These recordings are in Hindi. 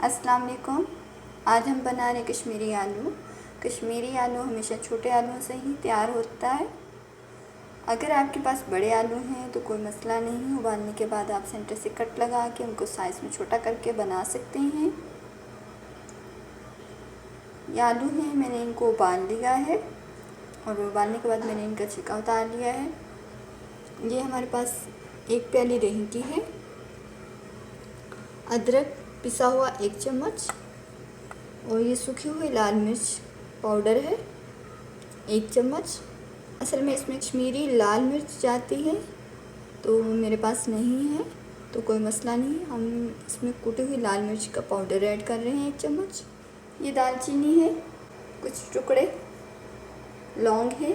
अस्सलाम वालेकुम। आज हम बना रहे कश्मीरी आलू। कश्मीरी आलू हमेशा छोटे आलूओं से ही तैयार होता है। अगर आपके पास बड़े आलू हैं तो कोई मसला नहीं, उबालने के बाद आप सेंटर से कट लगा के उनको साइज़ में छोटा करके बना सकते हैं। ये आलू हैं, मैंने इनको उबाल लिया है और उबालने के बाद मैंने इनका छिलका उतार लिया है। ये हमारे पास 1 प्याली दही की है। अदरक पिसा हुआ 1 चम्मच और ये सूखी हुई लाल मिर्च पाउडर है 1 चम्मच। असल में इसमें कश्मीरी लाल मिर्च जाती है तो मेरे पास नहीं है, तो कोई मसला नहीं, हम इसमें कुटी हुई लाल मिर्च का पाउडर ऐड कर रहे हैं 1 चम्मच। ये दालचीनी है, कुछ टुकड़े लौंग है।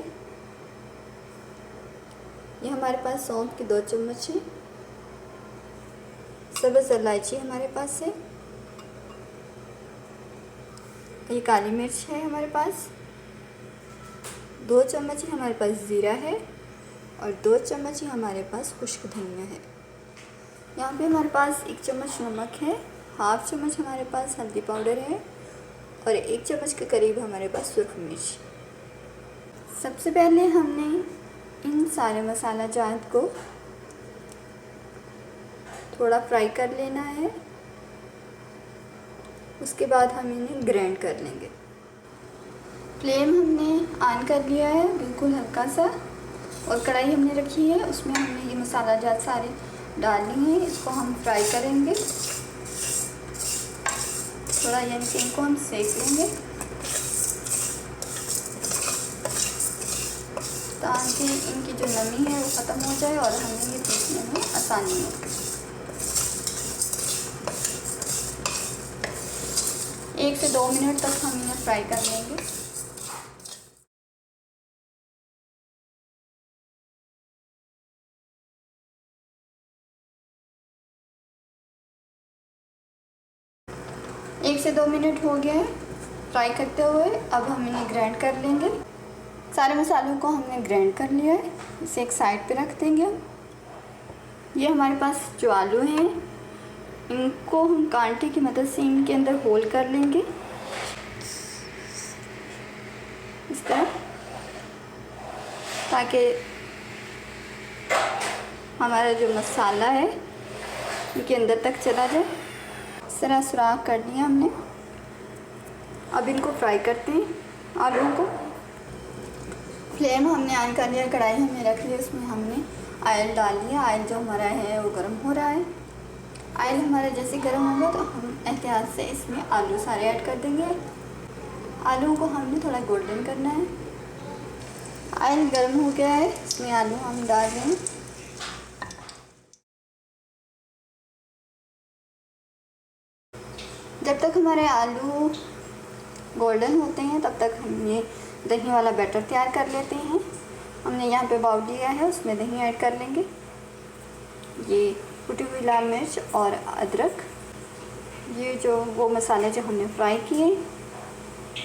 ये हमारे पास सौंफ के 2 चम्मच हैं। सब्ज़ इलायची हमारे पास है। ये काली मिर्च है हमारे पास। 2 चम्मच ही हमारे पास ज़ीरा है और 2 चम्मच ही हमारे पास खुश्क धनिया है। यहाँ पे हमारे पास 1 चम्मच नमक है, हाफ चम्मच हमारे पास हल्दी पाउडर है और 1 चम्मच के करीब हमारे पास सुरख मिर्च। सबसे पहले हमने इन सारे मसाला जात को थोड़ा फ्राई कर लेना है, उसके बाद हम इन्हें ग्राइंड कर लेंगे। फ्लेम हमने ऑन कर लिया है बिल्कुल हल्का सा, और कढ़ाई हमने रखी है, उसमें हमने ये मसाला जात सारे डाल लिए हैं। इसको हम फ्राई करेंगे थोड़ा, यानी कि इनको हम सेक लेंगे ताकि इनकी जो नमी है वो ख़त्म हो जाए और हमें ये पीसने में आसानी हो। 1 से 2 मिनट तक हम इन्हें फ्राई कर लेंगे। एक से 2 मिनट हो गए फ्राई करते हुए। अब हम इन्हें ग्राइंड कर लेंगे। सारे मसालों को हमने ग्राइंड कर लिया है, इसे एक साइड पे रख देंगे। ये हमारे पास जो आलू हैं इनको हम कांटे की मदद से इनके अंदर होल कर लेंगे इस तरह, ताकि हमारा जो मसाला है इनके अंदर तक चला जाए। इस तरह सुराख कर लिया हमने। अब इनको फ्राई करते हैं आलूओं को। फ्लेम हमने ऑन कर लिया, कढ़ाई हमने रख लिया, उसमें हमने ऑयल डाल लिया। ऑयल जो हमारा है वो गर्म हो रहा है। ऑयल हमारा जैसे गर्म होगा तो हम एहतियात से इसमें आलू सारे ऐड कर देंगे। आलूओं को हमने थोड़ा गोल्डन करना है। ऑयल गर्म हो गया है, इसमें आलू हम डाल रहे हैं। जब तक हमारे आलू गोल्डन होते हैं तब तक हम ये दही वाला बैटर तैयार कर लेते हैं। हमने यहाँ पे बाउल लिया है, उसमें दही ऐड कर लेंगे। ये कुटी हुई लाल मिर्च और अदरक, ये जो वो मसाले जो हमने फ्राई किए,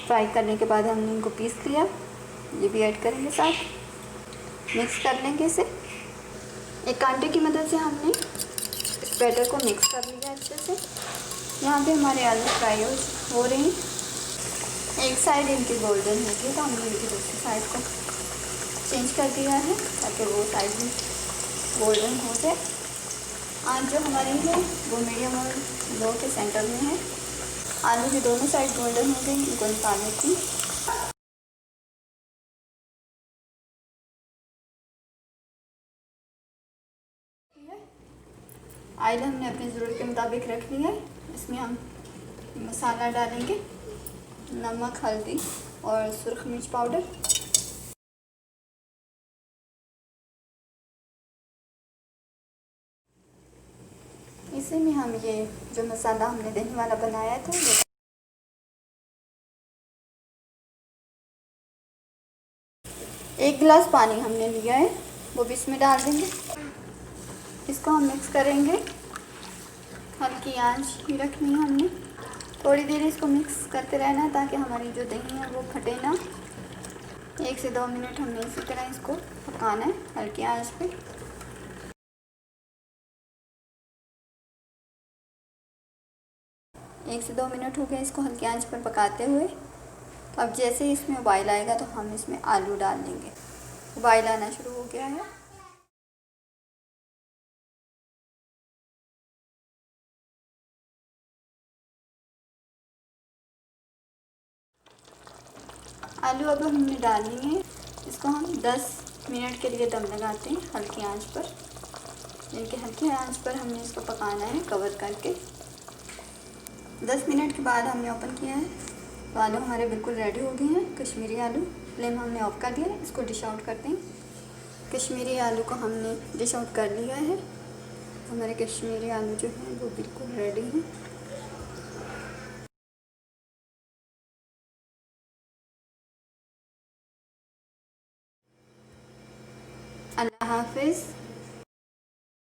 फ्राई करने के बाद हमने इनको पीस लिया, ये भी ऐड करेंगे साथ, मिक्स कर लेंगे इसे। एक कांटे की मदद से हमने इस बैटर को मिक्स कर लिया अच्छे से। यहाँ पे हमारे आलू फ्राई हो रहे हैं। एक साइड इनकी गोल्डन होगी तो हमने इनकी दूसरी साइड को चेंज कर दिया है ताकि वो साइड भी गोल्डन हो जाए। आज जो हमारी है वो मीडियम और लो के सेंटर में है। आलू की दोनों साइड गोल्डन हो गई, इनको निकाल लेती हूँ। ऑयल हमने अपनी ज़रूरत के मुताबिक रख लिया है। इसमें हम मसाला डालेंगे, नमक, हल्दी और सुरख मिर्च पाउडर। इसी में हम ये जो मसाला हमने दही वाला बनाया था 1 गिलास पानी हमने लिया है, वो भी इसमें डाल देंगे। इसको हम मिक्स करेंगे, हल्की आंच ही रखनी है हमने। थोड़ी देर इसको मिक्स करते रहना है ताकि हमारी जो दही है वो फटे ना। 1 से 2 मिनट हमने इसी तरह इसको पकाना है हल्की आंच पे। 1 1 से 2 मिनट हो गए इसको हल्की आंच पर पकाते हुए। तो अब जैसे ही इसमें उबाल आएगा तो हम इसमें आलू डाल देंगे। उबाल आना शुरू हो गया है। आलू अब हमने डाल लिए हैं। इसको हम 10 मिनट के लिए दम लगाते हैं हल्की आंच पर। यानी हल्की आंच पर हमने इसको पकाना है कवर करके। 10 मिनट के बाद हमने ओपन किया है तो आलू हमारे बिल्कुल रेडी हो गए हैं। कश्मीरी आलू, फ्लेम हमने ऑफ कर दिया है। इसको डिश आउट करते हैं। कश्मीरी आलू को हमने डिश आउट कर लिया है। हमारे कश्मीरी आलू जो हैं वो बिल्कुल रेडी हैं। अल्लाह हाफिज़।